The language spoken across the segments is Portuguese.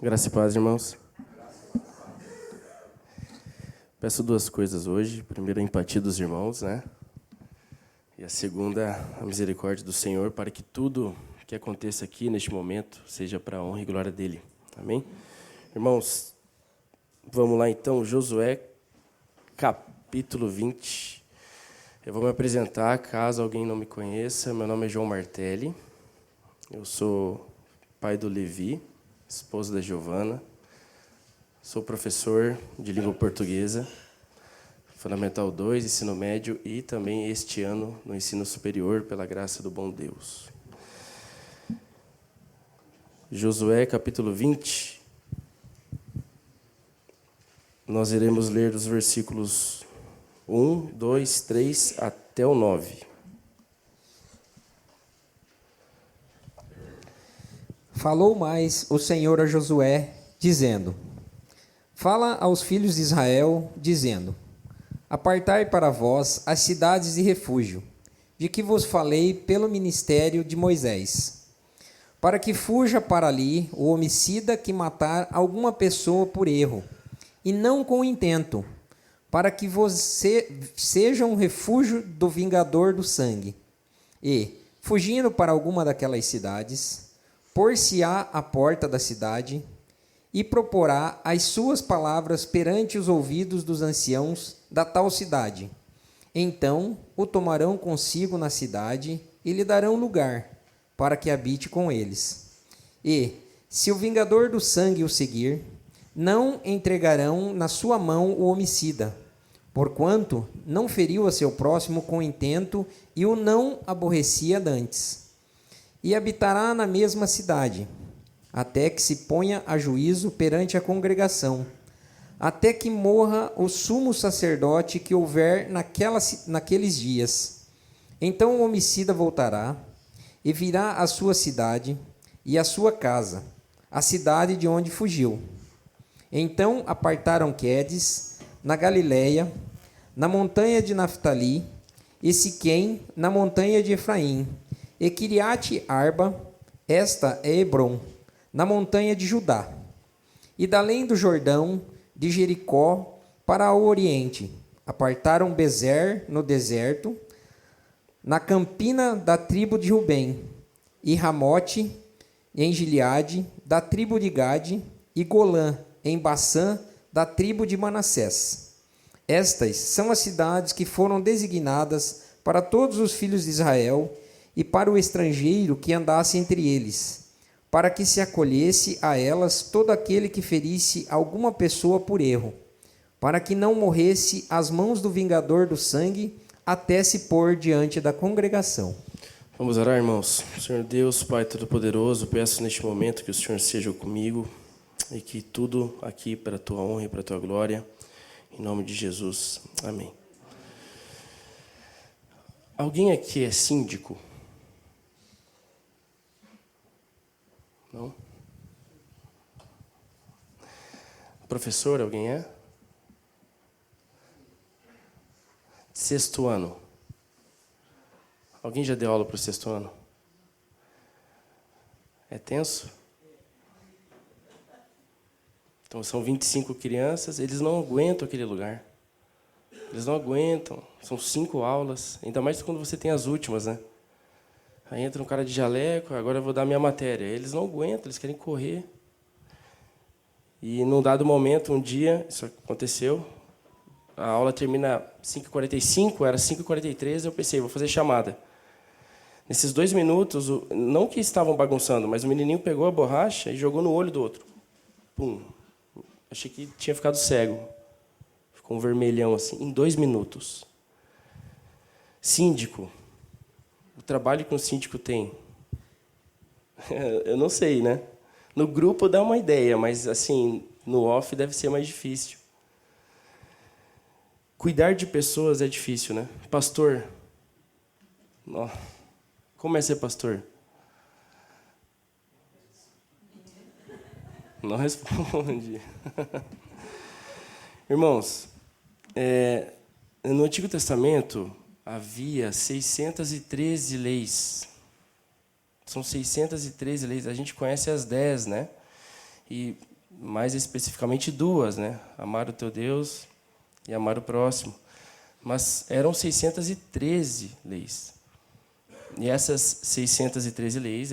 Graça e paz, irmãos. Peço duas coisas hoje. Primeiro, a empatia dos irmãos, né? E a segunda, a misericórdia do Senhor, para que tudo que aconteça aqui neste momento seja para a honra e glória dele. Amém? Irmãos, vamos lá então, Josué, capítulo 20. Eu vou me apresentar, caso alguém não me conheça. Meu nome é João Martelli. Eu sou pai do Levi, esposo da Giovana. Sou professor de língua portuguesa, Fundamental 2, ensino médio e também este ano no ensino superior, pela graça do bom Deus. Josué, capítulo 20. Nós iremos ler dos versículos 1, 2, 3 até o 9. Falou mais o Senhor a Josué, dizendo: Fala aos filhos de Israel, dizendo: Apartai para vós as cidades de refúgio, de que vos falei pelo ministério de Moisés, para que fuja para ali o homicida que matar alguma pessoa por erro, e não com intento, para que você seja um refúgio do vingador do sangue. E, fugindo para alguma daquelas cidades, pôr-se-á à porta da cidade, e proporá as suas palavras perante os ouvidos dos anciãos da tal cidade. Então o tomarão consigo na cidade e lhe darão lugar, para que habite com eles. E, se o vingador do sangue o seguir, não entregarão na sua mão o homicida, porquanto não feriu a seu próximo com intento e o não aborrecia dantes. E habitará na mesma cidade, até que se ponha a juízo perante a congregação, até que morra o sumo sacerdote que houver naqueles dias. Então o homicida voltará e virá à sua cidade e à sua casa, a cidade de onde fugiu. Então apartaram Quedes, na Galiléia, na montanha de Naftali, e Siquém, na montanha de Efraim, e Quiriate Arba, esta é Hebrom, na montanha de Judá, e da além do Jordão, de Jericó, para o oriente, apartaram Bezer, no deserto, na campina da tribo de Rubem, e Ramote, em Gileade, da tribo de Gade, e Golã, em Bassã, da tribo de Manassés. Estas são as cidades que foram designadas para todos os filhos de Israel e para o estrangeiro que andasse entre eles, para que se acolhesse a elas todo aquele que ferisse alguma pessoa por erro, para que não morresse às mãos do vingador do sangue, até se pôr diante da congregação. Vamos orar, irmãos. Senhor Deus, Pai Todo-Poderoso, peço neste momento que o Senhor seja comigo e que tudo aqui para a Tua honra e para a Tua glória, em nome de Jesus. Amém. Alguém aqui é síndico? Não? Professor, alguém é? Sexto ano. Alguém já deu aula para o sexto ano? É tenso? Então são 25 crianças, eles não aguentam aquele lugar. Eles não aguentam. São 5 aulas, ainda mais quando você tem as últimas, né? Aí entra um cara de jaleco, agora eu vou dar minha matéria. Eles não aguentam, eles querem correr. E num dado momento, um dia, isso aconteceu, a aula termina 5h45, era 5h43, eu pensei, vou fazer chamada. Nesses 2 minutos, não que estavam bagunçando, mas o menininho pegou a borracha e jogou no olho do outro. Pum. Achei que tinha ficado cego. Ficou um vermelhão assim, em 2 minutos. Síndico. O trabalho que um síndico tem? Eu não sei, né? No grupo dá uma ideia, mas assim, no off deve ser mais difícil. Cuidar de pessoas é difícil, né? Pastor. Como é ser pastor? Não responde. Irmãos, no Antigo Testamento havia 613 leis. São 613 leis. A gente conhece as 10, né? E mais especificamente duas, né? Amar o teu Deus e amar o próximo. Mas eram 613 leis. E essas 613 leis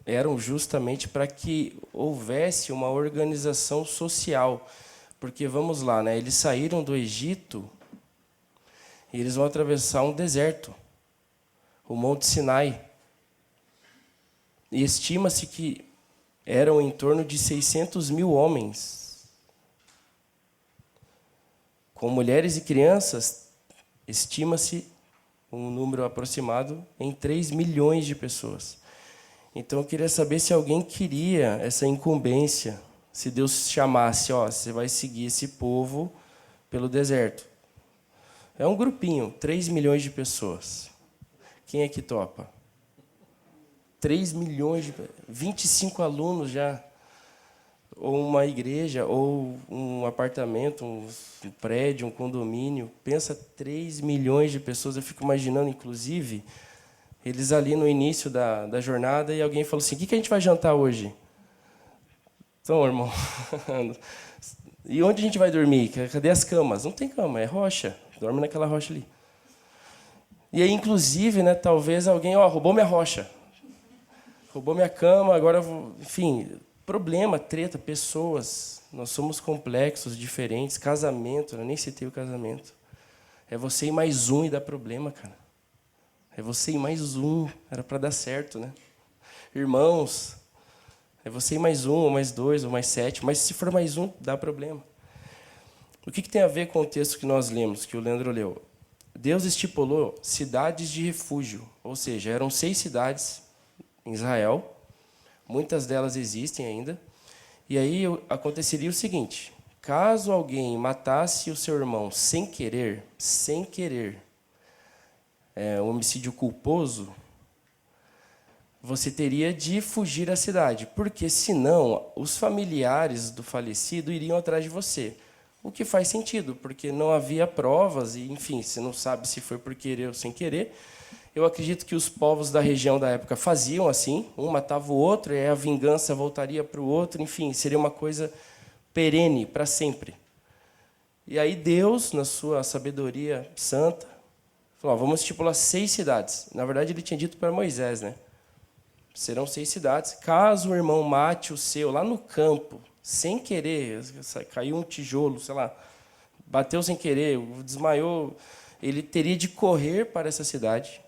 eram justamente para que houvesse uma organização social. Porque, vamos lá, né? Eles saíram do Egito e eles vão atravessar um deserto, o Monte Sinai. E estima-se que eram em torno de 600 mil homens. Com mulheres e crianças, estima-se um número aproximado em 3 milhões de pessoas. Então, eu queria saber se alguém queria essa incumbência, se Deus chamasse, ó, você vai seguir esse povo pelo deserto. É um grupinho, 3 milhões de pessoas. Quem é que topa? 3 milhões de... 25 alunos já. Ou uma igreja, ou um apartamento, um prédio, um condomínio. Pensa, 3 milhões de pessoas. Eu fico imaginando, inclusive, eles ali no início da jornada, e alguém falou assim, o que a gente vai jantar hoje? Então, irmão, e onde a gente vai dormir? Cadê as camas? Não tem cama, é rocha. Dorme naquela rocha ali. E aí, inclusive, né, talvez alguém roubou minha rocha. Roubou minha cama, agora, enfim, problema, treta, pessoas. Nós somos complexos, diferentes. Casamento, eu nem citei o casamento. É você e mais um e dá problema, cara. É você e mais um. Era para dar certo, né? Irmãos, é você e mais um, ou mais dois, ou mais 7. Mas se for mais um, dá problema. O que tem a ver com o texto que nós lemos, que o Leandro leu? Deus estipulou cidades de refúgio. Ou seja, eram 6 cidades em Israel, muitas delas existem ainda, e aí aconteceria o seguinte, caso alguém matasse o seu irmão sem querer, um homicídio culposo, você teria de fugir da cidade, porque senão os familiares do falecido iriam atrás de você, o que faz sentido, porque não havia provas, e enfim, você não sabe se foi por querer ou sem querer. Eu acredito que os povos da região da época faziam assim, um matava o outro, e a vingança voltaria para o outro, enfim, seria uma coisa perene, para sempre. E aí Deus, na sua sabedoria santa, falou, vamos estipular 6 cidades. Na verdade, ele tinha dito para Moisés, né? Serão 6 cidades. Caso o irmão mate o seu lá no campo, sem querer, caiu um tijolo, sei lá, bateu sem querer, desmaiou, ele teria de correr para essa cidade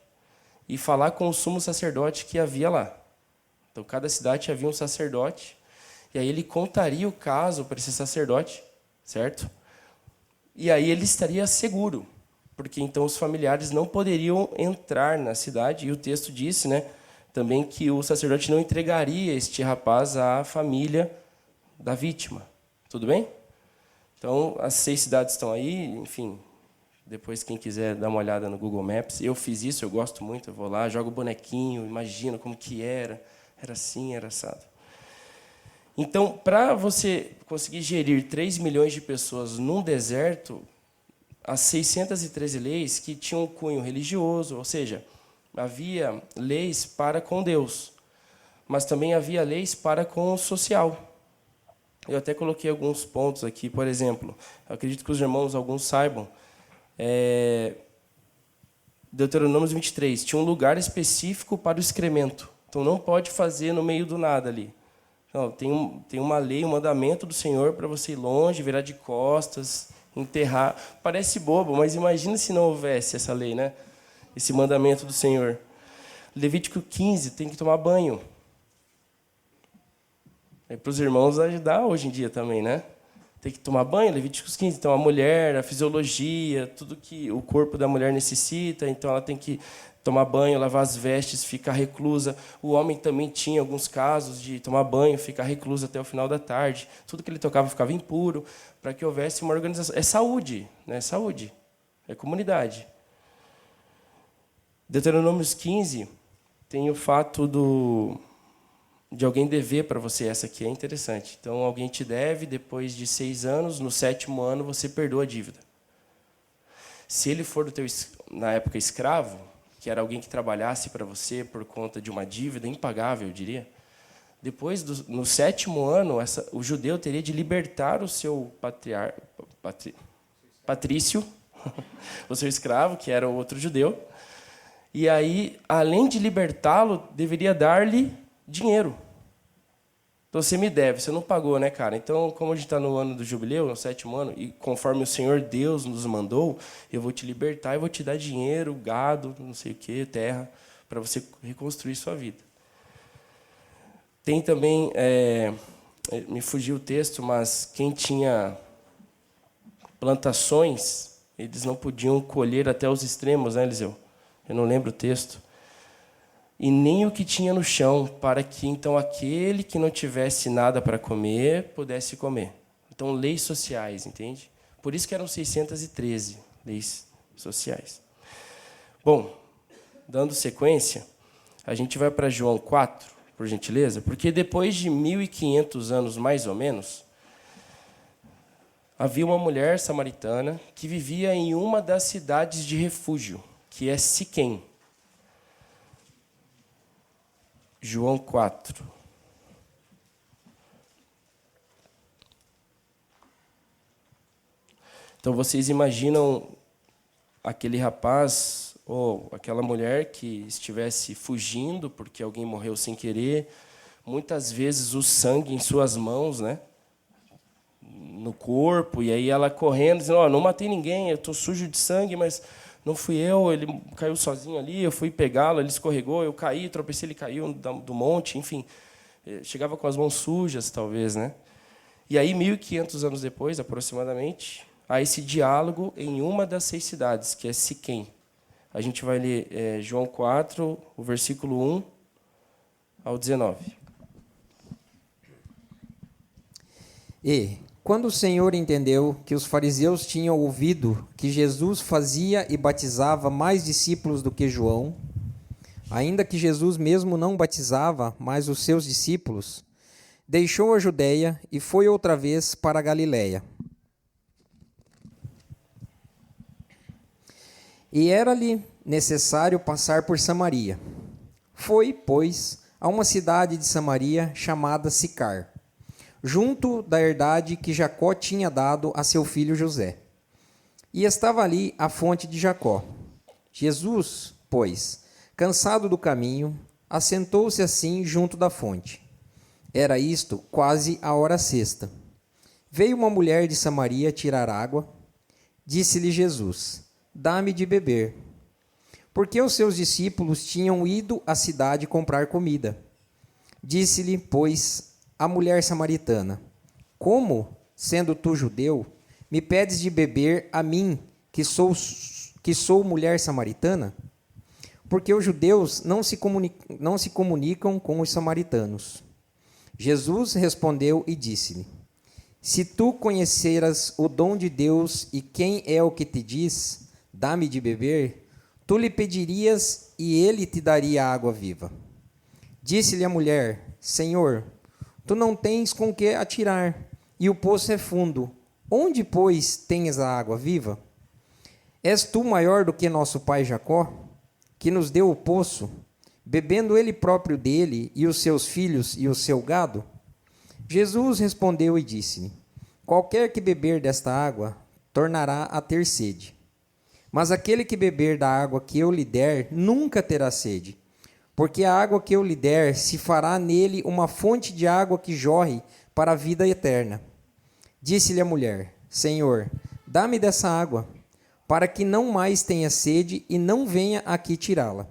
e falar com o sumo sacerdote que havia lá. Então, cada cidade havia um sacerdote, e aí ele contaria o caso para esse sacerdote, certo? E aí ele estaria seguro, porque então os familiares não poderiam entrar na cidade, e o texto disse, né, também que o sacerdote não entregaria este rapaz à família da vítima. Tudo bem? Então, as 6 cidades estão aí, enfim... Depois, quem quiser dar uma olhada no Google Maps. Eu fiz isso, eu gosto muito. Eu vou lá, jogo bonequinho, imagino como que era. Era assim, era assado. Então, para você conseguir gerir 3 milhões de pessoas num deserto, as 613 leis que tinham um cunho religioso, ou seja, havia leis para com Deus, mas também havia leis para com o social. Eu até coloquei alguns pontos aqui, por exemplo, eu acredito que os irmãos, alguns saibam, Deuteronômio 23, tinha um lugar específico para o excremento. Então, não pode fazer no meio do nada ali. Não, tem uma lei, um mandamento do Senhor para você ir longe, virar de costas, enterrar. Parece bobo, mas imagina se não houvesse essa lei, né? Esse mandamento do Senhor. Levítico 15, tem que tomar banho. É para os irmãos ajudar hoje em dia também, né? Tem que tomar banho, Levíticos 15. Então, a mulher, a fisiologia, tudo que o corpo da mulher necessita, então ela tem que tomar banho, lavar as vestes, ficar reclusa. O homem também tinha alguns casos de tomar banho, ficar recluso até o final da tarde. Tudo que ele tocava ficava impuro, para que houvesse uma organização. É saúde, né? Saúde, é comunidade. Deuteronômios 15 tem o fato de alguém dever para você. Essa aqui é interessante. Então, alguém te deve, depois de 6 anos, no 7º ano, você perdoa a dívida. Se ele for do teu, na época, escravo, que era alguém que trabalhasse para você por conta de uma dívida impagável, eu diria, Depois, no 7º ano, o judeu teria de libertar o seu patrício, o seu escravo, que era o outro judeu. E aí, além de libertá-lo, deveria dar-lhe dinheiro. Então, você me deve, você não pagou, né, cara? Então, como a gente está no ano do jubileu, no 7º ano, e conforme o Senhor Deus nos mandou, eu vou te libertar e vou te dar dinheiro, gado, não sei o quê, terra, para você reconstruir sua vida. Tem também, me fugiu o texto, mas quem tinha plantações, eles não podiam colher até os extremos, né, Eliseu? Eu não lembro o texto. E nem o que tinha no chão, para que então aquele que não tivesse nada para comer, pudesse comer. Então, leis sociais, entende? Por isso que eram 613 leis sociais. Bom, dando sequência, a gente vai para João 4, por gentileza, porque depois de 1.500 anos, mais ou menos, havia uma mulher samaritana que vivia em uma das cidades de refúgio, que é Siquém. João 4. Então, vocês imaginam aquele rapaz ou aquela mulher que estivesse fugindo porque alguém morreu sem querer, muitas vezes o sangue em suas mãos, né? No corpo, e aí ela correndo, dizendo, não matei ninguém, eu estou sujo de sangue, mas não fui eu, ele caiu sozinho ali, eu fui pegá-lo, ele escorregou, eu caí, tropecei, ele caiu do monte, enfim. Chegava com as mãos sujas, talvez, né? E aí, 1.500 anos depois, aproximadamente, há esse diálogo em uma das 6 cidades, que é Siquém. A gente vai ler João 4, o versículo 1 ao 19. E, quando o Senhor entendeu que os fariseus tinham ouvido que Jesus fazia e batizava mais discípulos do que João, ainda que Jesus mesmo não batizava, mas os seus discípulos, deixou a Judéia e foi outra vez para a Galiléia. E era-lhe necessário passar por Samaria. Foi, pois, a uma cidade de Samaria chamada Sicar, junto da herdade que Jacó tinha dado a seu filho José. E estava ali a fonte de Jacó. Jesus, pois, cansado do caminho, assentou-se assim junto da fonte. Era isto quase a hora sexta. Veio uma mulher de Samaria tirar água. Disse-lhe Jesus, dá-me de beber. Porque os seus discípulos tinham ido à cidade comprar comida. Disse-lhe, pois, a mulher samaritana, como, sendo tu judeu, me pedes de beber a mim, que sou mulher samaritana? Porque os judeus não se comunicam com os samaritanos. Jesus respondeu e disse-lhe, se tu conheceras o dom de Deus e quem é o que te diz, dá-me de beber, tu lhe pedirias e ele te daria água viva. Disse-lhe a mulher, Senhor, tu não tens com que atirar, e o poço é fundo. Onde, pois, tens a água viva? És tu maior do que nosso pai Jacó, que nos deu o poço, bebendo ele próprio dele, e os seus filhos e o seu gado? Jesus respondeu e disse-lhe, qualquer que beber desta água, tornará a ter sede. Mas aquele que beber da água que eu lhe der, nunca terá sede. Porque a água que eu lhe der se fará nele uma fonte de água que jorre para a vida eterna. Disse-lhe a mulher, Senhor, dá-me dessa água, para que não mais tenha sede e não venha aqui tirá-la.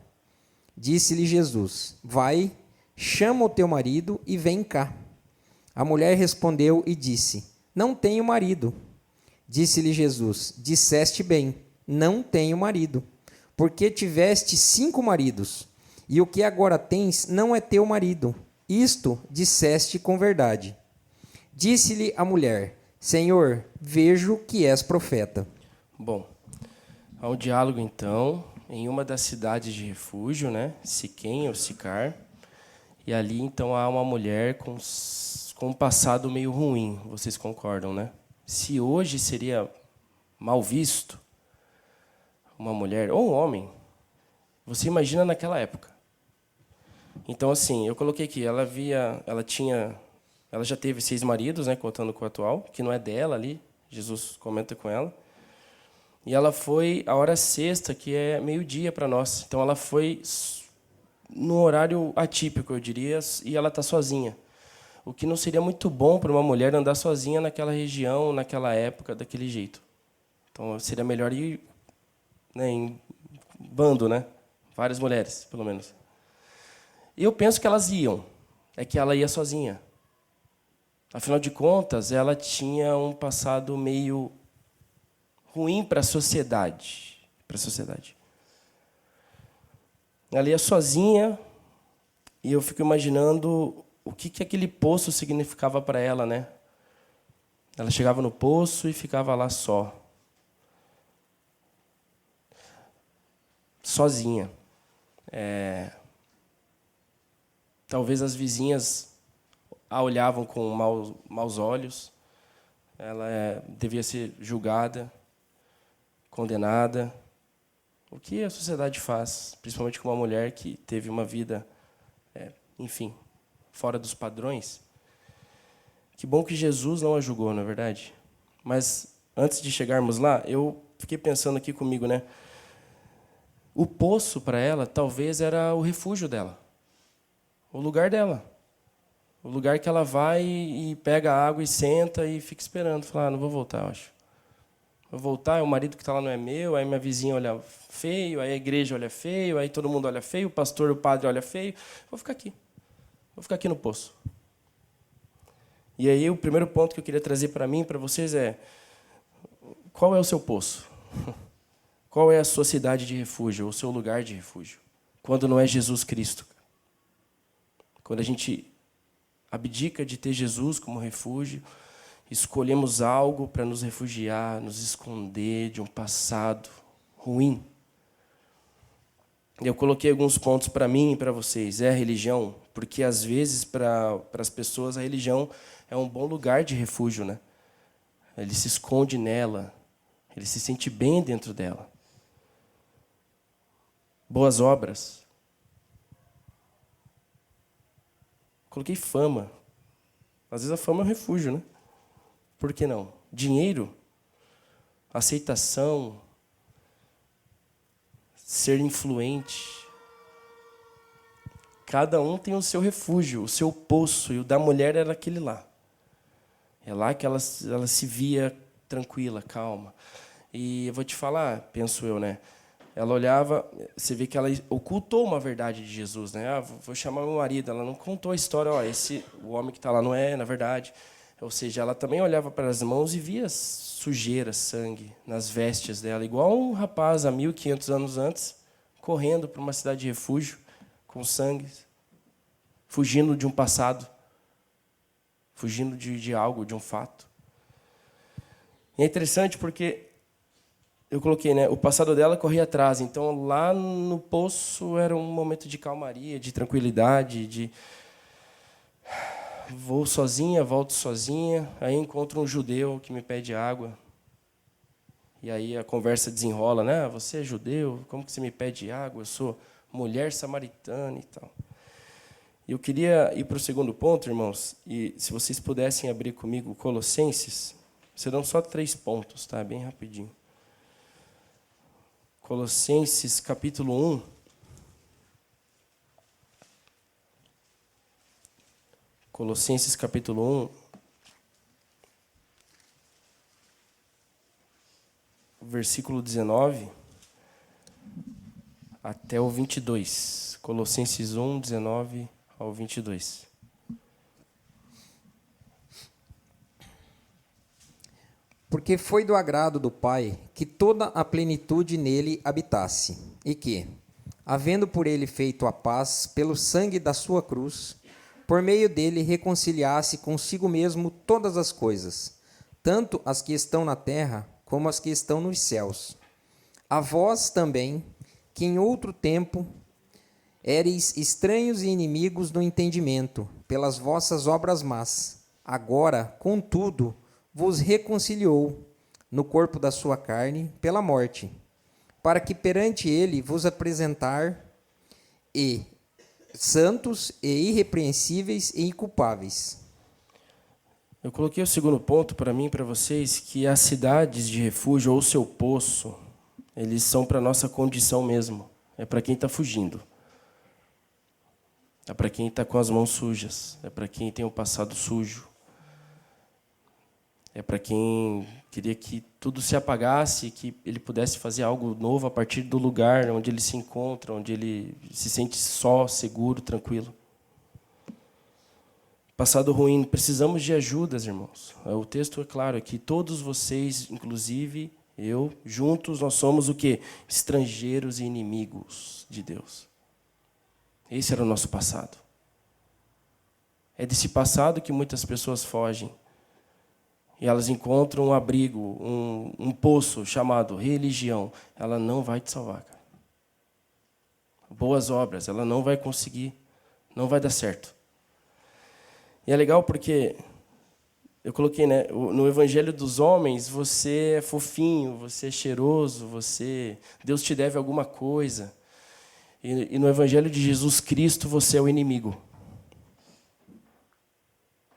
Disse-lhe Jesus, vai, chama o teu marido e vem cá. A mulher respondeu e disse, não tenho marido. Disse-lhe Jesus, disseste bem, não tenho marido, porque tiveste 5 maridos, e o que agora tens não é teu marido. Isto disseste com verdade. Disse-lhe a mulher, Senhor, vejo que és profeta. Bom, há um diálogo, então, em uma das cidades de refúgio, né? Siquém ou Sicar. E ali, então, há uma mulher com um passado meio ruim. Vocês concordam, né? Se hoje seria mal visto uma mulher ou um homem, você imagina naquela época. Então, assim, eu coloquei aqui, ela já teve 6 maridos, né, contando com o atual, que não é dela ali, Jesus comenta com ela. E ela foi a hora sexta, que é meio-dia para nós. Então, ela foi no horário atípico, eu diria, e ela está sozinha. O que não seria muito bom para uma mulher andar sozinha naquela região, naquela época, daquele jeito. Então, seria melhor ir, né, em bando, né? Várias mulheres, pelo menos. E eu penso que elas iam, é que ela ia sozinha. Afinal de contas, ela tinha um passado meio ruim para a sociedade. Ela ia sozinha e eu fico imaginando o que aquele poço significava para ela, né? Ela chegava no poço e ficava lá só. Sozinha. Talvez as vizinhas a olhavam com maus olhos. Ela devia ser julgada, condenada. O que a sociedade faz, principalmente com uma mulher que teve uma vida, enfim, fora dos padrões. Que bom que Jesus não a julgou, não é verdade? Mas, antes de chegarmos lá, eu fiquei pensando aqui comigo, né? O poço, para ela, talvez era o refúgio dela. O lugar dela. O lugar que ela vai e pega a água e senta e fica esperando. Fala, não vou voltar, eu acho. Vou voltar, o marido que está lá não é meu, aí minha vizinha olha feio, aí a igreja olha feio, aí todo mundo olha feio, o pastor, o padre olha feio. Vou ficar aqui. Vou ficar aqui no poço. E aí o primeiro ponto que eu queria trazer para mim, para vocês é: qual é o seu poço? Qual é a sua cidade de refúgio, o seu lugar de refúgio? Quando não é Jesus Cristo. Quando a gente abdica de ter Jesus como refúgio, escolhemos algo para nos refugiar, nos esconder de um passado ruim. Eu coloquei alguns pontos para mim e para vocês. É a religião, porque às vezes para as pessoas a religião é um bom lugar de refúgio, né? Ele se esconde nela, ele se sente bem dentro dela. Boas obras. Coloquei fama. Às vezes a fama é um refúgio, né? Por que não? Dinheiro, aceitação, ser influente. Cada um tem o seu refúgio, o seu poço, e o da mulher era aquele lá. É lá que ela se via tranquila, calma. E eu vou te falar, penso eu, né? Ela olhava, você vê que ela ocultou uma verdade de Jesus, né? Ah, vou chamar meu marido. Ela não contou a história, ó, o homem que está lá não é, na verdade. Ou seja, ela também olhava para as mãos e via sujeira, sangue nas vestes dela, igual um rapaz há 1500 anos antes, correndo para uma cidade de refúgio com sangue, fugindo de um passado, fugindo de algo, de um fato. E é interessante porque eu coloquei, né? O passado dela corria atrás. Então, lá no poço era um momento de calmaria, de tranquilidade, vou sozinha, volto sozinha. Aí encontro um judeu que me pede água. E aí a conversa desenrola, né? Você é judeu? Como que você me pede água? Eu sou mulher samaritana e tal. E eu queria ir para o segundo ponto, irmãos. E se vocês pudessem abrir comigo Colossenses, serão só 3 pontos, tá? Bem rapidinho. Colossenses, capítulo 1. Colossenses, capítulo 1, versículo 19 até o 22. Colossenses 1, 19 ao 22. Porque foi do agrado do Pai que toda a plenitude nele habitasse, e que, havendo por ele feito a paz pelo sangue da sua cruz, por meio dele reconciliasse consigo mesmo todas as coisas, tanto as que estão na terra como as que estão nos céus. A vós também, que em outro tempo éreis estranhos e inimigos do entendimento, pelas vossas obras más, agora, contudo, vos reconciliou no corpo da sua carne pela morte, para que perante ele vos apresentar e santos e irrepreensíveis e inculpáveis. Eu coloquei o segundo ponto para mim e para vocês, que as cidades de refúgio ou seu poço, eles são para a nossa condição mesmo. É para quem está fugindo. É para quem está com as mãos sujas. É para quem tem um passado sujo. É para quem queria que tudo se apagasse, que ele pudesse fazer algo novo a partir do lugar onde ele se encontra, onde ele se sente só, seguro, tranquilo. Passado ruim, precisamos de ajudas, irmãos. O texto é claro aqui, todos vocês, inclusive eu, juntos, nós somos o quê? Estrangeiros e inimigos de Deus. Esse era o nosso passado. É desse passado que muitas pessoas fogem. E elas encontram um abrigo, um poço chamado religião. Ela não vai te salvar, cara. Boas obras, ela não vai conseguir. Não vai dar certo. E é legal porque eu coloquei, né, no evangelho dos homens, você é fofinho, você é cheiroso, Deus te deve alguma coisa. E no evangelho de Jesus Cristo, você é o inimigo.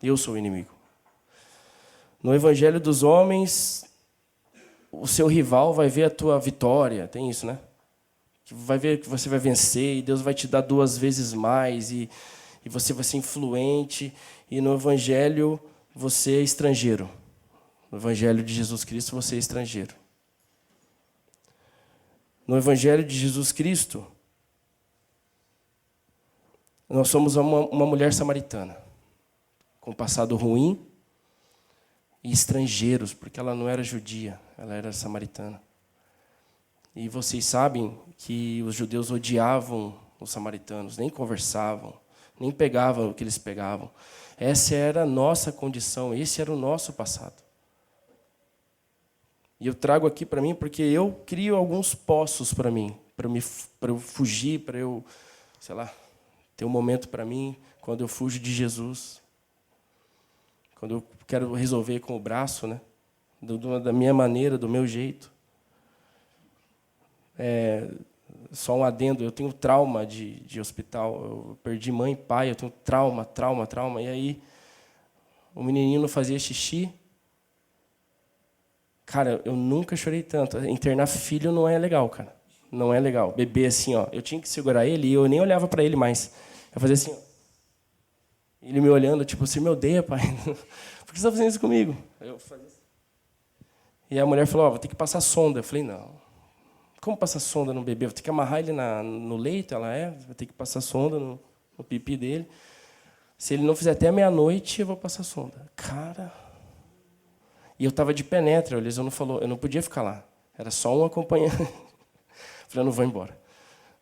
Eu sou o inimigo. No evangelho dos homens, o seu rival vai ver a tua vitória, tem isso, né? Vai ver que você vai vencer e Deus vai te dar 2 vezes mais e você vai ser influente. E no evangelho você é estrangeiro. No evangelho de Jesus Cristo você é estrangeiro. No evangelho de Jesus Cristo, nós somos uma mulher samaritana, com passado ruim e estrangeiros, porque ela não era judia, ela era samaritana. E vocês sabem que os judeus odiavam os samaritanos, nem conversavam, nem pegavam o que eles pegavam. Essa era a nossa condição, esse era o nosso passado. E eu trago aqui para mim porque eu crio alguns poços para mim, para eu fugir, para eu, sei lá, ter um momento para mim quando eu fujo de Jesus. Quando eu quero resolver com o braço, né? Da minha maneira, do meu jeito. Só um adendo, eu tenho trauma de hospital. Eu perdi mãe e pai, eu tenho trauma. E aí, o menininho fazia xixi. Cara, eu nunca chorei tanto. Internar filho não é legal, cara. Não é legal. Bebê assim, ó. Eu tinha que segurar ele e eu nem olhava para ele mais. Eu fazia assim, ó. Ele me olhando, tipo, você me odeia, pai? Por que você está fazendo isso comigo? Eu fazia assim. E a mulher falou, vou ter que passar sonda. Eu falei, não. Como passar sonda no bebê? Vou ter que amarrar ele no leito? Vou ter que passar sonda no pipi dele. Se ele não fizer até meia-noite, eu vou passar sonda. Cara. E eu estava de penetra, eu não podia ficar lá. Era só um acompanhante. Eu falei, eu não vou embora.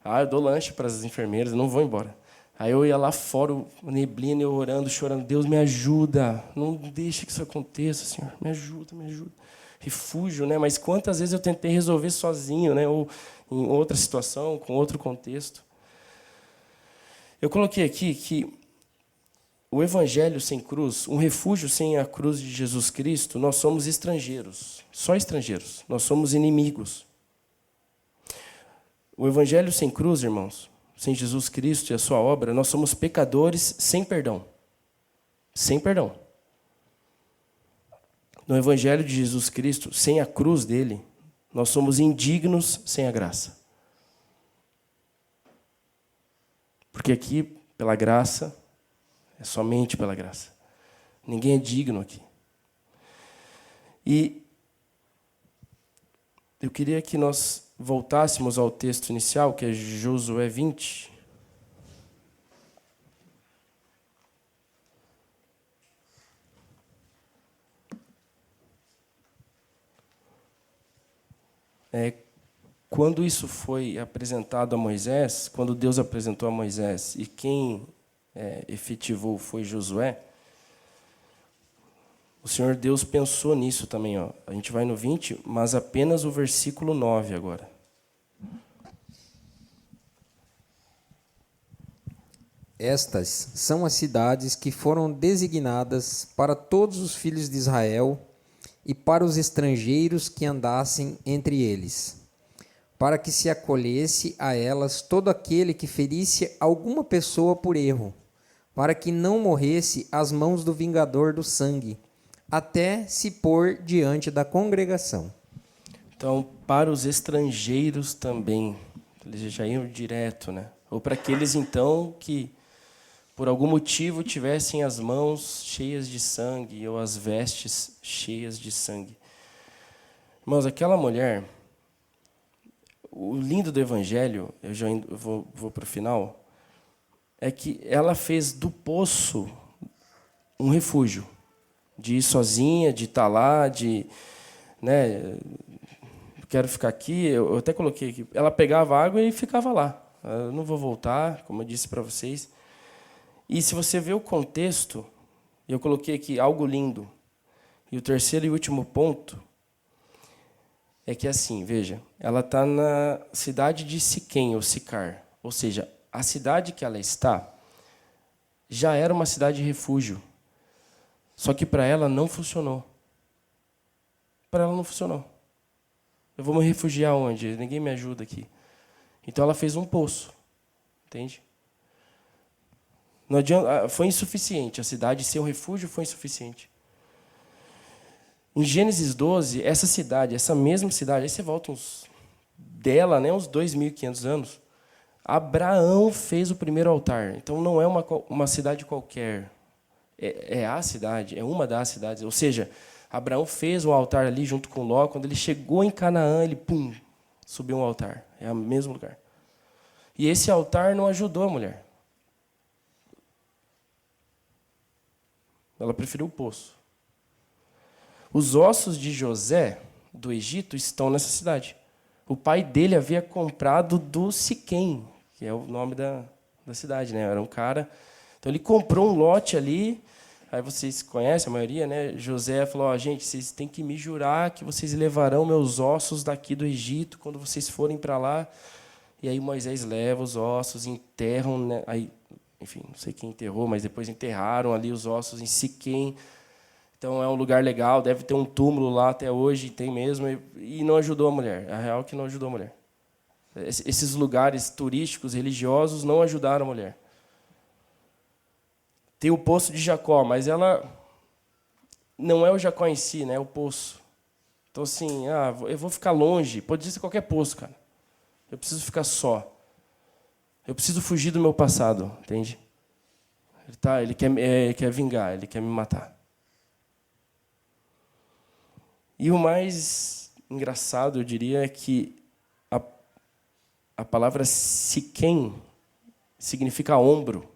Eu dou lanche para as enfermeiras, eu não vou embora. Aí eu ia lá fora, neblina, eu orando, chorando. Deus, me ajuda. Não deixe que isso aconteça, Senhor. Me ajuda, me ajuda. Refúgio, né? Mas quantas vezes eu tentei resolver sozinho, né? Ou em outra situação, com outro contexto. Eu coloquei aqui que o evangelho sem cruz, um refúgio sem a cruz de Jesus Cristo, nós somos estrangeiros. Só estrangeiros. Nós somos inimigos. O evangelho sem cruz, irmãos, sem Jesus Cristo e a sua obra, nós somos pecadores sem perdão. Sem perdão. No evangelho de Jesus Cristo, sem a cruz dele, nós somos indignos sem a graça. Porque aqui, pela graça, é somente pela graça. Ninguém é digno aqui. E eu queria que nós voltássemos ao texto inicial, que é Josué 20. Quando isso foi apresentado a Moisés, quando Deus apresentou a Moisés e quem efetivou foi Josué, o Senhor Deus pensou nisso também. Ó. A gente vai no 20, mas apenas o versículo 9 agora. Estas são as cidades que foram designadas para todos os filhos de Israel e para os estrangeiros que andassem entre eles, para que se acolhesse a elas todo aquele que ferisse alguma pessoa por erro, para que não morresse às mãos do vingador do sangue, até se pôr diante da congregação. Então, para os estrangeiros também, eles já iam direto, né? Ou para aqueles, então, que por algum motivo tivessem as mãos cheias de sangue ou as vestes cheias de sangue. Irmãos, aquela mulher, o lindo do Evangelho, eu já vou para o final, é que ela fez do poço um refúgio, de ir sozinha, de estar lá, de, né, quero ficar aqui, eu até coloquei aqui, ela pegava água e ficava lá. Eu não vou voltar, como eu disse para vocês. E se você vê o contexto, eu coloquei aqui algo lindo. E o terceiro e último ponto é que, assim, veja, ela está na cidade de Siquém, ou Sicar. Ou seja, a cidade que ela está já era uma cidade de refúgio. Só que para ela não funcionou. Para ela não funcionou. Eu vou me refugiar onde? Ninguém me ajuda aqui. Então ela fez um poço. Entende? Não adianta, foi insuficiente. A cidade ser um refúgio foi insuficiente. Em Gênesis 12, essa cidade, essa mesma cidade, aí você volta dela, né, uns 2.500 anos, Abraão fez o primeiro altar. Então não é uma cidade qualquer. É a cidade, é uma das cidades. Ou seja, Abraão fez um altar ali junto com Ló. Quando ele chegou em Canaã, ele, subiu um altar. É o mesmo lugar. E esse altar não ajudou a mulher. Ela preferiu o poço. Os ossos de José, do Egito, estão nessa cidade. O pai dele havia comprado do Siquém, que é o nome da cidade, né? Era um cara. Então ele comprou um lote ali. Aí vocês conhecem a maioria, né? José falou: gente, vocês têm que me jurar que vocês levarão meus ossos daqui do Egito quando vocês forem para lá. E aí Moisés leva os ossos, enterram, né? Aí, enfim, não sei quem enterrou, mas depois enterraram ali os ossos em Siquém. Então é um lugar legal, deve ter um túmulo lá até hoje, tem mesmo, e não ajudou a mulher. A real é que não ajudou a mulher. Esses lugares turísticos, religiosos, não ajudaram a mulher. Tem o poço de Jacó, mas ela não é o Jacó em si, né? É o poço. Então, assim, eu vou ficar longe. Pode ser qualquer poço, cara. Eu preciso ficar só. Eu preciso fugir do meu passado, entende? Ele quer vingar, ele quer me matar. E o mais engraçado, eu diria, é que a palavra Siquém significa ombro.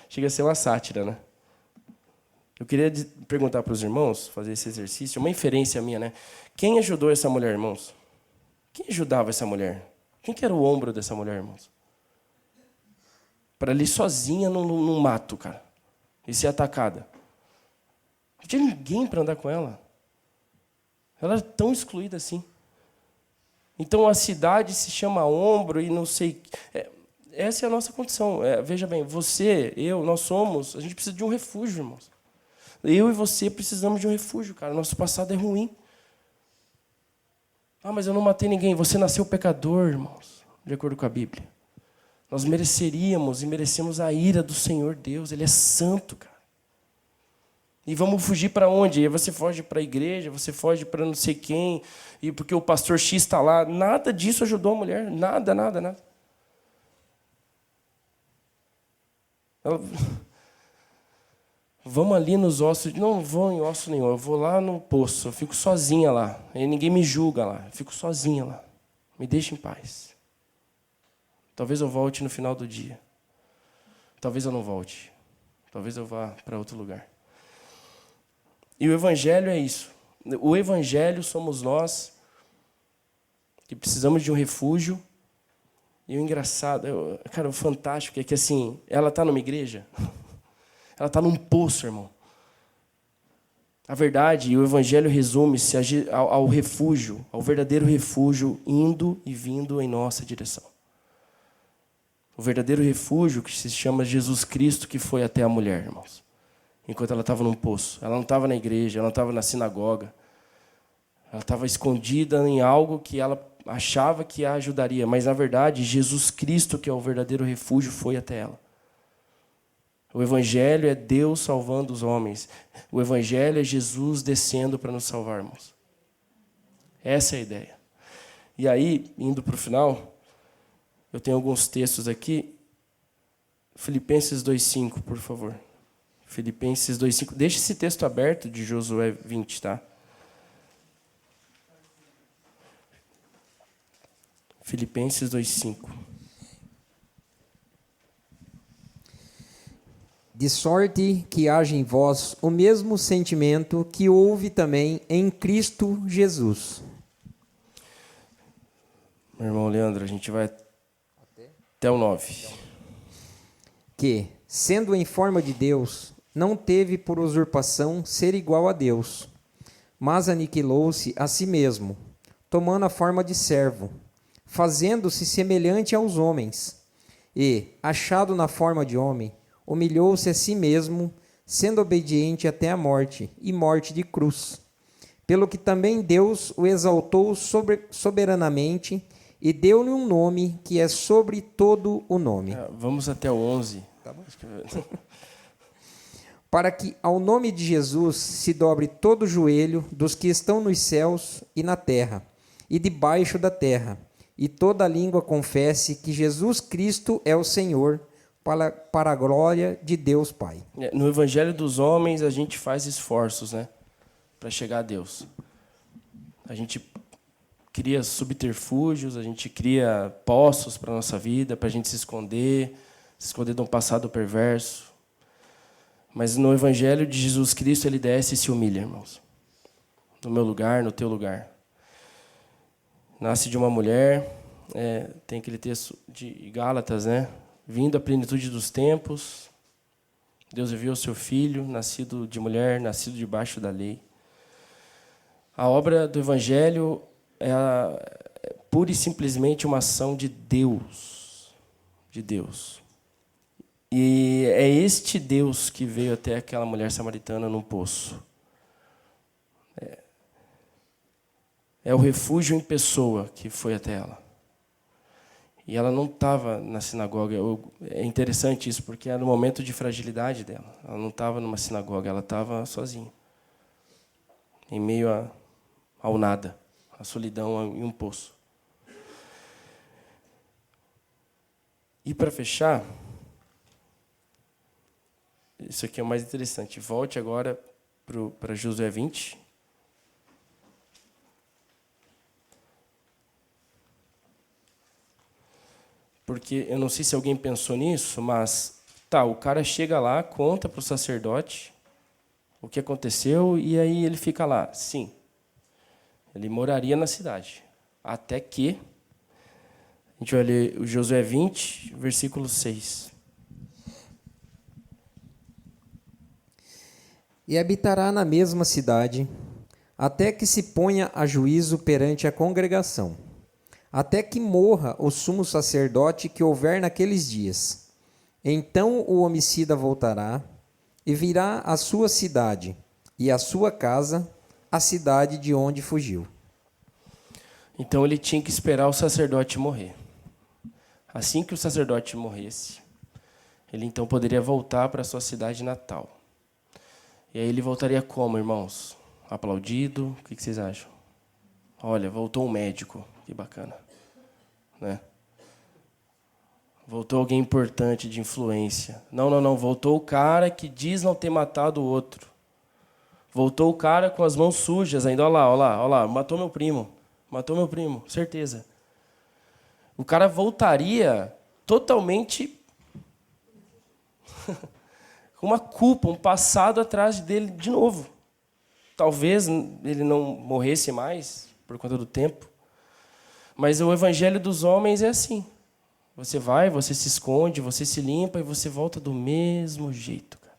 Chega a ser uma sátira, né? Eu queria perguntar para os irmãos, fazer esse exercício, uma inferência minha, né? Quem ajudou essa mulher, irmãos? Quem ajudava essa mulher? Quem que era o ombro dessa mulher, irmãos? Para ali sozinha no mato, cara, e ser atacada. Não tinha ninguém para andar com ela. Ela era tão excluída assim. Então a cidade se chama ombro e não sei. Essa é a nossa condição. Veja bem, você, eu, a gente precisa de um refúgio, irmãos. Eu e você precisamos de um refúgio, cara. Nosso passado é ruim. Mas eu não matei ninguém. Você nasceu pecador, irmãos, de acordo com a Bíblia. Nós mereceríamos e merecemos a ira do Senhor Deus. Ele é santo, cara. E vamos fugir para onde? E você foge para a igreja, você foge para não sei quem, e porque o pastor X está lá. Nada disso ajudou a mulher. Nada, nada, nada. Vamos ali nos ossos. Não vou em osso nenhum, eu vou lá no poço, eu fico sozinha lá. Aí ninguém me julga lá, eu fico sozinha lá. Me deixa em paz. Talvez eu volte no final do dia. Talvez eu não volte. Talvez eu vá para outro lugar. E o Evangelho é isso. O Evangelho somos nós que precisamos de um refúgio. E o engraçado, cara, o fantástico é que, assim, ela está numa igreja, ela está num poço, irmão. A verdade e o Evangelho resume-se ao refúgio, ao verdadeiro refúgio, indo e vindo em nossa direção. O verdadeiro refúgio que se chama Jesus Cristo, que foi até a mulher, irmãos. Enquanto ela estava num poço. Ela não estava na igreja, ela não estava na sinagoga. Ela estava escondida em algo que ela achava que a ajudaria, mas, na verdade, Jesus Cristo, que é o verdadeiro refúgio, foi até ela. O Evangelho é Deus salvando os homens. O Evangelho é Jesus descendo para nos salvar, irmãos. Essa é a ideia. E aí, indo para o final, eu tenho alguns textos aqui. Filipenses 2,5, por favor. Filipenses 2,5. Deixa esse texto aberto de Josué 20, tá? Filipenses 2,5. De sorte que haja em vós o mesmo sentimento que houve também em Cristo Jesus. Meu irmão Leandro, a gente vai até o 9. Que, sendo em forma de Deus, não teve por usurpação ser igual a Deus, mas aniquilou-se a si mesmo, tomando a forma de servo, fazendo-se semelhante aos homens, e, achado na forma de homem, humilhou-se a si mesmo, sendo obediente até a morte, e morte de cruz. Pelo que também Deus o exaltou soberanamente, e deu-lhe um nome que é sobre todo o nome. Vamos até o 11. Tá bom. Para que ao nome de Jesus se dobre todo o joelho dos que estão nos céus e na terra, e debaixo da terra, e toda língua confesse que Jesus Cristo é o Senhor, para a glória de Deus Pai. No Evangelho dos homens, a gente faz esforços, né, para chegar a Deus. A gente cria subterfúgios, a gente cria poços para a nossa vida, para a gente se esconder de um passado perverso. Mas no Evangelho de Jesus Cristo, ele desce e se humilha, irmãos. No meu lugar, no teu lugar. Nasce de uma mulher, tem aquele texto de Gálatas, né? Vindo à plenitude dos tempos, Deus enviou o seu Filho, nascido de mulher, nascido debaixo da lei. A obra do Evangelho é pura e simplesmente uma ação de Deus. De Deus. E é este Deus que veio até aquela mulher samaritana num poço. É o refúgio em pessoa que foi até ela. E ela não estava na sinagoga. É interessante isso, porque era no momento de fragilidade dela. Ela não estava numa sinagoga, ela estava sozinha. Em meio ao nada, à solidão em um poço. E para fechar, isso aqui é o mais interessante. Volte agora para Josué 20. Porque eu não sei se alguém pensou nisso, mas o cara chega lá, conta para o sacerdote o que aconteceu e aí ele fica lá. Sim, ele moraria na cidade. Até que, a gente vai ler o Josué 20, versículo 6. E habitará na mesma cidade, até que se ponha a juízo perante a congregação, até que morra o sumo sacerdote que houver naqueles dias. Então o homicida voltará e virá à sua cidade e à sua casa, a cidade de onde fugiu. Então ele tinha que esperar o sacerdote morrer. Assim que o sacerdote morresse, ele então poderia voltar para a sua cidade natal. E aí ele voltaria como, irmãos? Aplaudido? O que vocês acham? Olha, voltou um médico. Que bacana. Né? Voltou alguém importante, de influência. Não. Voltou o cara que diz não ter matado o outro. Voltou o cara com as mãos sujas ainda. Olha lá. Matou meu primo, certeza. O cara voltaria totalmente com uma culpa, um passado atrás dele de novo. Talvez ele não morresse mais por conta do tempo. Mas o evangelho dos homens é assim. Você vai, você se esconde, você se limpa e você volta do mesmo jeito. Cara.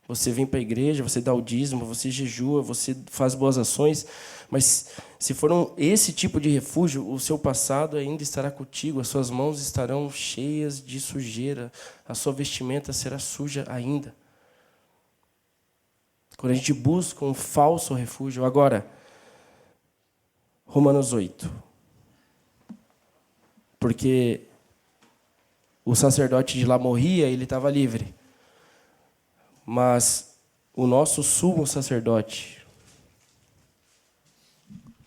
Você vem para a igreja, você dá o dízimo, você jejua, você faz boas ações. Mas se for esse tipo de refúgio, o seu passado ainda estará contigo, as suas mãos estarão cheias de sujeira, a sua vestimenta será suja ainda. Quando a gente busca um falso refúgio. Agora, Romanos 8. Porque o sacerdote de lá morria e ele estava livre. Mas o nosso sumo sacerdote,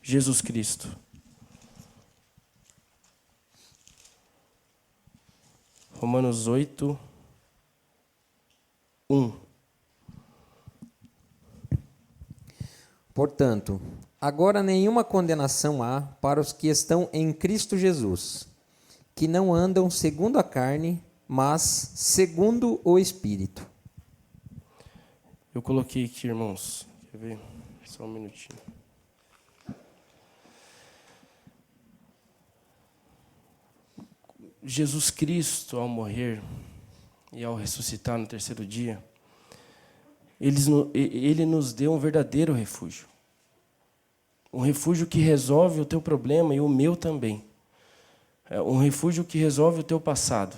Jesus Cristo, Romanos 8, 1. Portanto, agora nenhuma condenação há para os que estão em Cristo Jesus, que não andam segundo a carne, mas segundo o Espírito. Eu coloquei aqui, irmãos. Quer ver? Só um minutinho. Jesus Cristo, ao morrer e ao ressuscitar no terceiro dia, ele nos deu um verdadeiro refúgio. Um refúgio que resolve o teu problema e o meu também. Um refúgio que resolve o teu passado.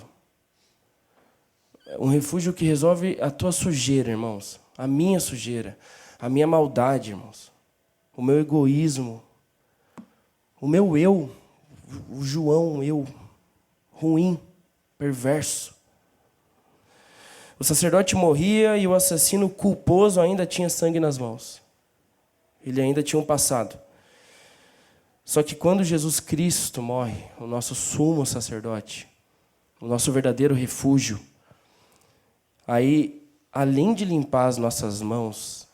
Um refúgio que resolve a tua sujeira, irmãos. A minha sujeira. A minha maldade, irmãos. O meu egoísmo. O meu eu. O João, eu. Ruim. Perverso. O sacerdote morria e o assassino culposo ainda tinha sangue nas mãos. Ele ainda tinha um passado. Só que quando Jesus Cristo morre, o nosso sumo sacerdote, o nosso verdadeiro refúgio, aí, além de limpar as nossas mãos,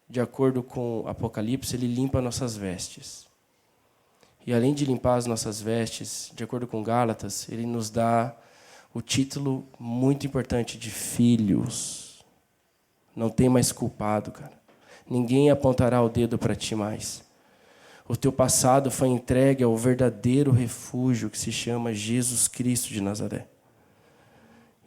de acordo com Apocalipse, ele limpa nossas vestes. E além de limpar as nossas vestes, de acordo com Gálatas, ele nos dá o título muito importante de filhos. Não tem mais culpado, cara. Ninguém apontará o dedo para ti mais. O teu passado foi entregue ao verdadeiro refúgio que se chama Jesus Cristo de Nazaré.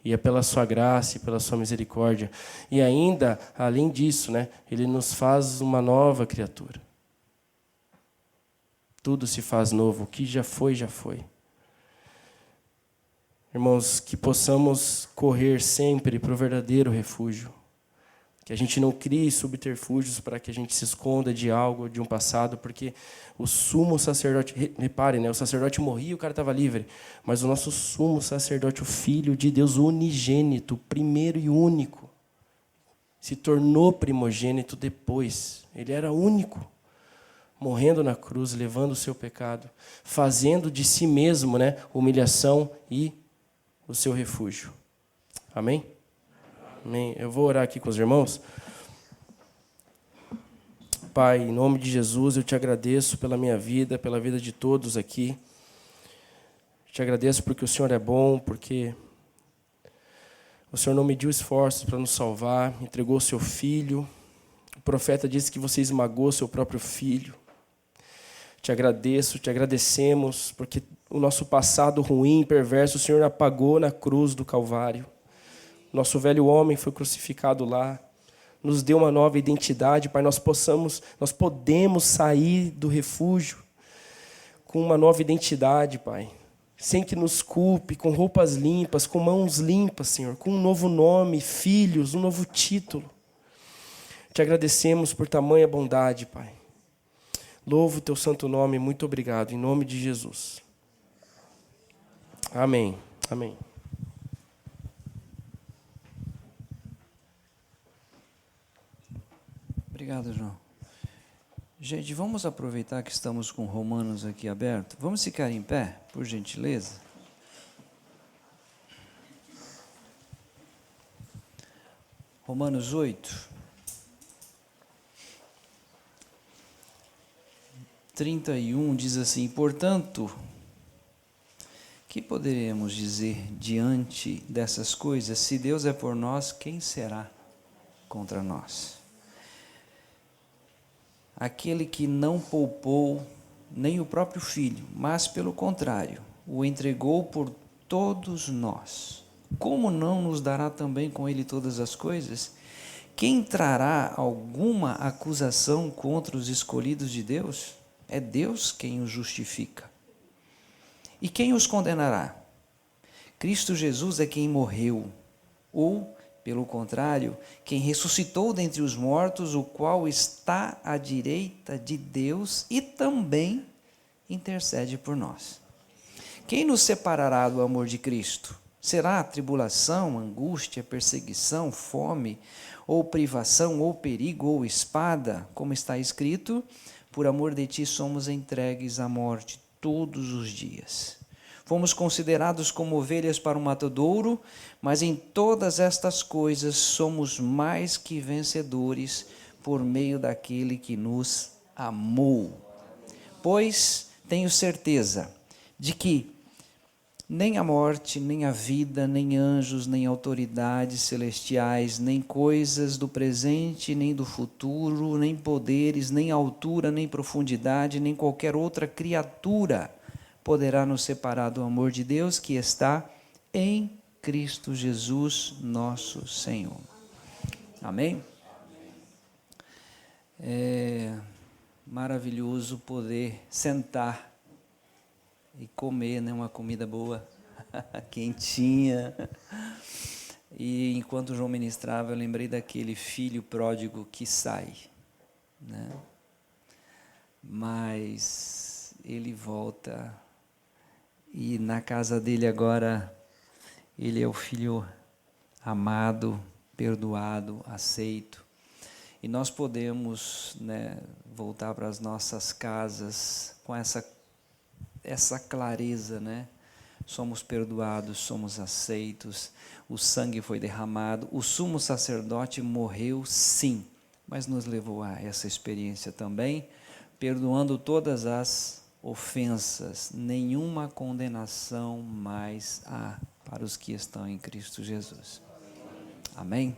E é pela sua graça e pela sua misericórdia. E ainda, além disso, né, ele nos faz uma nova criatura. Tudo se faz novo. O que já foi, já foi. Irmãos, que possamos correr sempre para o verdadeiro refúgio. Que a gente não crie subterfúgios para que a gente se esconda de algo, de um passado, porque o sumo sacerdote, reparem, né, o sacerdote morria e o cara estava livre, mas o nosso sumo sacerdote, o Filho de Deus unigênito, primeiro e único, se tornou primogênito depois. Ele era único, morrendo na cruz, levando o seu pecado, fazendo de si mesmo, né, humilhação e o seu refúgio. Amém? Amém. Eu vou orar aqui com os irmãos. Pai, em nome de Jesus, eu te agradeço pela minha vida, pela vida de todos aqui. Te agradeço porque o Senhor é bom, porque o Senhor não mediu esforços para nos salvar, entregou o seu Filho. O profeta disse que você esmagou o seu próprio Filho. Te agradeço, te agradecemos, porque o nosso passado ruim, perverso, o Senhor apagou na cruz do Calvário. Nosso velho homem foi crucificado lá. Nos deu uma nova identidade, Pai. Nós podemos sair do refúgio com uma nova identidade, Pai. Sem que nos culpe, com roupas limpas, com mãos limpas, Senhor. Com um novo nome, filhos, um novo título. Te agradecemos por tamanha bondade, Pai. Louvo o teu santo nome, muito obrigado. Em nome de Jesus. Amém. Amém. Obrigado, João. Gente, vamos aproveitar que estamos com Romanos aqui aberto. Vamos ficar em pé, por gentileza? Romanos 8. 31 diz assim: portanto, que poderemos dizer diante dessas coisas? Se Deus é por nós, quem será contra nós? Aquele que não poupou nem o próprio Filho, mas, pelo contrário, o entregou por todos nós, como não nos dará também com ele todas as coisas? Quem trará alguma acusação contra os escolhidos de Deus? É Deus quem os justifica. E quem os condenará? Cristo Jesus é quem morreu, ou Pelo contrário, quem ressuscitou dentre os mortos, o qual está à direita de Deus e também intercede por nós. Quem nos separará do amor de Cristo? Será tribulação, angústia, perseguição, fome, ou privação, ou perigo, ou espada? Como está escrito, por amor de ti somos entregues à morte todos os dias. Fomos considerados como ovelhas para o matadouro, mas em todas estas coisas somos mais que vencedores por meio daquele que nos amou. Pois tenho certeza de que nem a morte, nem a vida, nem anjos, nem autoridades celestiais, nem coisas do presente, nem do futuro, nem poderes, nem altura, nem profundidade, nem qualquer outra criatura poderá nos separar do amor de Deus que está em Cristo Jesus, nosso Senhor. Amém? É maravilhoso poder sentar e comer, né, uma comida boa, quentinha. E enquanto o João ministrava, eu lembrei daquele filho pródigo que sai, né? Mas ele volta, e na casa dele agora, ele é o filho amado, perdoado, aceito. E nós podemos, né, voltar para as nossas casas com essa clareza, né? Somos perdoados, somos aceitos, o sangue foi derramado, o sumo sacerdote morreu sim, mas nos levou a essa experiência também, perdoando todas as ofensas, nenhuma condenação mais há para os que estão em Cristo Jesus. Amém?